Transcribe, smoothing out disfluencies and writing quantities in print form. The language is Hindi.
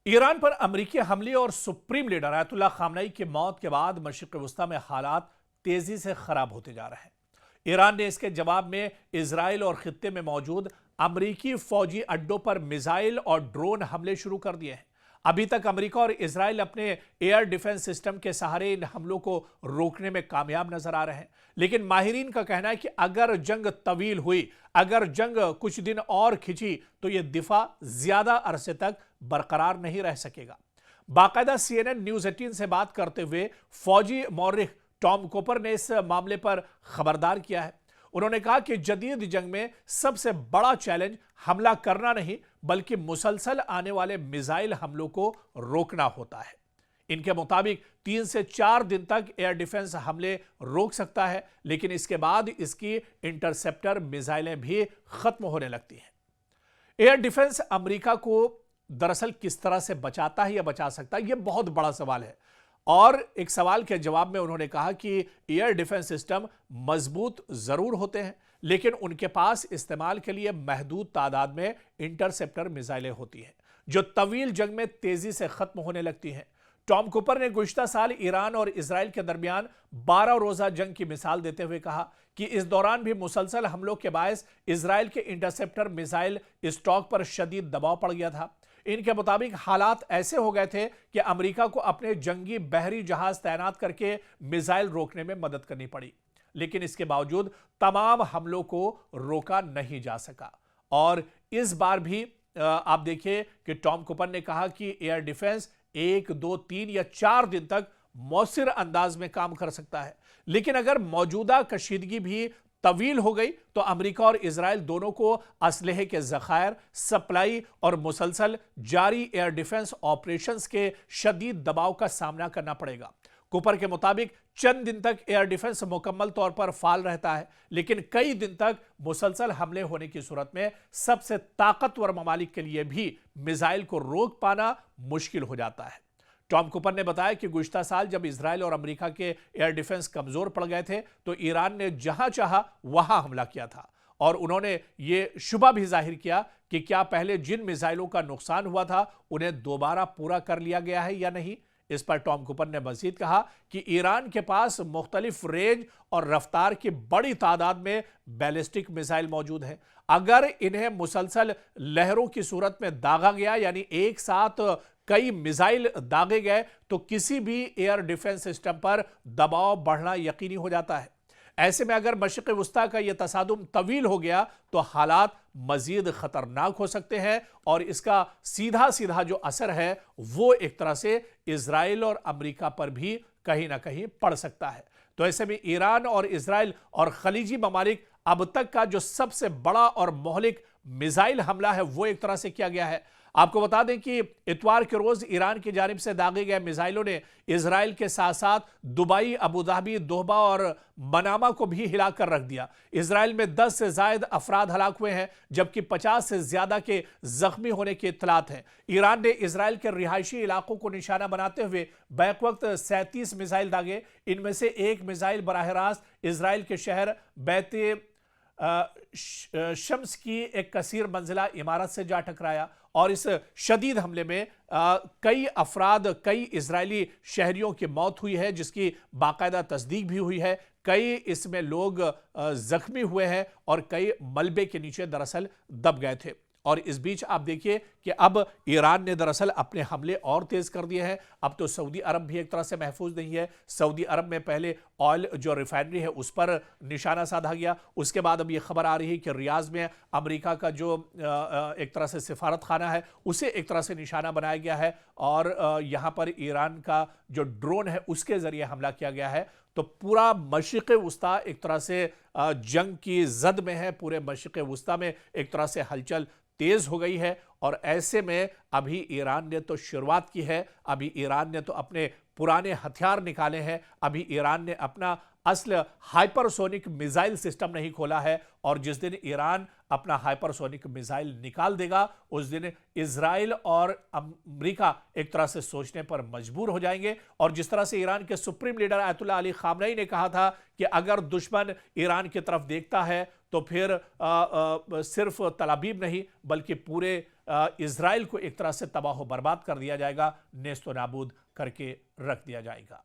ईरान पर अमेरिकी हमले और सुप्रीम लीडर आयतुल्लाह खामनेई की मौत के बाद मशरिक़ वस्ता में हालात तेजी से खराब होते जा रहे हैं। ईरान ने इसके जवाब में इजराइल और खित्ते में मौजूद अमेरिकी फौजी अड्डों पर मिसाइल और ड्रोन हमले शुरू कर दिए हैं। अभी तक अमेरिका और इजराइल अपने एयर डिफेंस सिस्टम के सहारे इन हमलों को रोकने में कामयाब नजर आ रहे हैं, लेकिन माहिरीन का कहना है कि अगर जंग तवील हुई, अगर जंग कुछ दिन और खिंची तो यह दिफा ज्यादा अरसे तक बरकरार नहीं रह सकेगा। बाकायदा CNN न्यूज 18 से बात करते हुए फौजी मौर्रिख टॉम कूपर ने इस मामले पर खबरदार किया है। उन्होंने कहा कि जदीद जंग में सबसे बड़ा चैलेंज हमला करना नहीं बल्कि मुसलसल आने वाले मिसाइल हमलों को रोकना होता है। इनके मुताबिक 3 से 4 दिन तक एयर डिफेंस हमले रोक सकता है, लेकिन इसके बाद इसकी इंटरसेप्टर मिसाइलें भी खत्म होने लगती हैं। एयर डिफेंस अमेरिका को दरअसल किस तरह से बचाता है या बचा सकता है, यह बहुत बड़ा सवाल है। और एक सवाल के जवाब में उन्होंने कहा कि एयर डिफेंस सिस्टम मजबूत जरूर होते हैं, लेकिन उनके पास इस्तेमाल के लिए महदूद तादाद में इंटरसेप्टर मिसाइलें होती हैं जो तवील जंग में तेजी से खत्म होने लगती हैं। टॉम कूपर ने गुज़िश्ता साल ईरान और इजराइल के दरमियान 12 रोजा जंग की मिसाल देते हुए कहा कि इस दौरान भी मुसलसल हमलों के बायस इजराइल के इंटरसेप्टर मिसाइल स्टॉक पर शदीद दबाव पड़ गया था। इनके मुताबिक हालात ऐसे हो गए थे कि अमेरिका को अपने जंगी बहरी जहाज तैनात करके मिसाइल रोकने में मदद करनी पड़ी, लेकिन इसके बावजूद तमाम हमलों को रोका नहीं जा सका। और इस बार भी आप देखिए कि टॉम कूपर ने कहा कि एयर डिफेंस 1, 2, 3 या 4 दिन तक मौसिर अंदाज में काम कर सकता है, लेकिन अगर मौजूदा कशीदगी भी तवील हो गई तो अमेरिका और इजराइल दोनों को असलहे के जखायर, सप्लाई और मुसलसल जारी एयर डिफेंस ऑपरेशंस के शदीद दबाव का सामना करना पड़ेगा। कूपर के मुताबिक चंद दिन तक एयर डिफेंस मुकम्मल तौर पर फाल रहता है, लेकिन कई दिन तक मुसलसल हमले होने की सूरत में सबसे ताकतवर ममालिक के लिए भी मिसाइल को रोक पाना मुश्किल हो जाता है। टॉम कूपर ने बताया कि गुज़िश्ता साल जब इजराइल और अमेरिका के एयर डिफेंस कमजोर पड़ गए थे तो ईरान ने जहां चाहा वहां हमला किया था, और उन्होंने ये शुबा भी जाहिर किया कि क्या पहले जिन मिसाइलों का नुकसान हुआ था उन्हें दोबारा पूरा कर लिया गया है या नहीं। इस पर टॉम कूपर ने मजीद कहा कि ईरान के पास मुख्तलिफ रेंज और रफ्तार की बड़ी तादाद में बैलिस्टिक मिसाइल मौजूद है। अगर इन्हें मुसलसल लहरों की सूरत में दागा गया, यानी एक साथ कई मिसाइल दागे गए, तो किसी भी एयर डिफेंस सिस्टम पर दबाव बढ़ना यकीनी हो जाता है। ऐसे में अगर मशरिक़ वस्ता का यह तसादुम तवील हो गया तो हालात मजीद खतरनाक हो सकते हैं, और इसका सीधा सीधा जो असर है वो एक तरह से इजराइल और अमेरिका पर भी कहीं ना कहीं पड़ सकता है। तो ऐसे में ईरान और इजराइल और खलीजी ममालिक अब तक का जो सबसे बड़ा और मोहलिक मिसाइल हमला है वो एक तरह से किया गया है। आपको बता दें कि इतवार के रोज ईरान की जानिब से दागे गए मिसाइलों ने इजराइल के साथ साथ दुबई, अबू धाबी, दोहा और मनामा को भी हिलाकर रख दिया। इजराइल में 10 से ज्यादा अफराद हलाक हुए हैं, जबकि 50 से ज्यादा के जख्मी होने की इत्तलात हैं। ईरान ने इजराइल के रिहायशी इलाकों को निशाना बनाते हुए बैक वक्त 37 मिसाइल दागे। इनमें से एक मिसाइल बराह रास्त इजराइल के शहर बैते शम्स की एक कसीर मंजिला इमारत से जा टकराया, और इस शदीद हमले में कई अफराद, कई इजरायली शहरियों की मौत हुई है, जिसकी बाकायदा तस्दीक भी हुई है। कई इसमें लोग जख्मी हुए हैं और कई मलबे के नीचे दरअसल दब गए थे। और इस बीच आप देखिए कि अब ईरान ने दरअसल अपने हमले और तेज कर दिए हैं। अब तो सऊदी अरब भी एक तरह से महफूज नहीं है। सऊदी अरब में पहले ऑयल जो रिफाइनरी है उस पर निशाना साधा गया, उसके बाद अब ये खबर आ रही है कि रियाज में अमेरिका का जो एक तरह से सिफारत खाना है उसे एक तरह से निशाना बनाया गया है, और यहाँ पर ईरान का जो ड्रोन है उसके जरिए हमला किया गया है। तो पूरा मशरिक़ वस्ता एक तरह से जंग की जद में है। पूरे मशरिक़ वस्ता में एक तरह से हलचल तेज हो गई है, और ऐसे में अभी ईरान ने तो शुरुआत की है, अभी ईरान ने तो अपने पुराने हथियार निकाले हैं, अभी ईरान ने अपना असल हाइपरसोनिक मिसाइल सिस्टम नहीं खोला है, और जिस दिन ईरान अपना हाइपरसोनिक मिसाइल निकाल देगा उस दिन इजराइल और अमेरिका एक तरह से सोचने पर मजबूर हो जाएंगे। और जिस तरह से ईरान के supreme leader Ayatollah Ali Khamenei ने कहा था कि अगर दुश्मन ईरान की तरफ देखता है तो फिर सिर्फ तलाबीब नहीं बल्कि पूरे इजराइल को एक तरह से तबाह बर्बाद कर दिया जाएगा, नेस्तो नाबूद करके रख दिया जाएगा।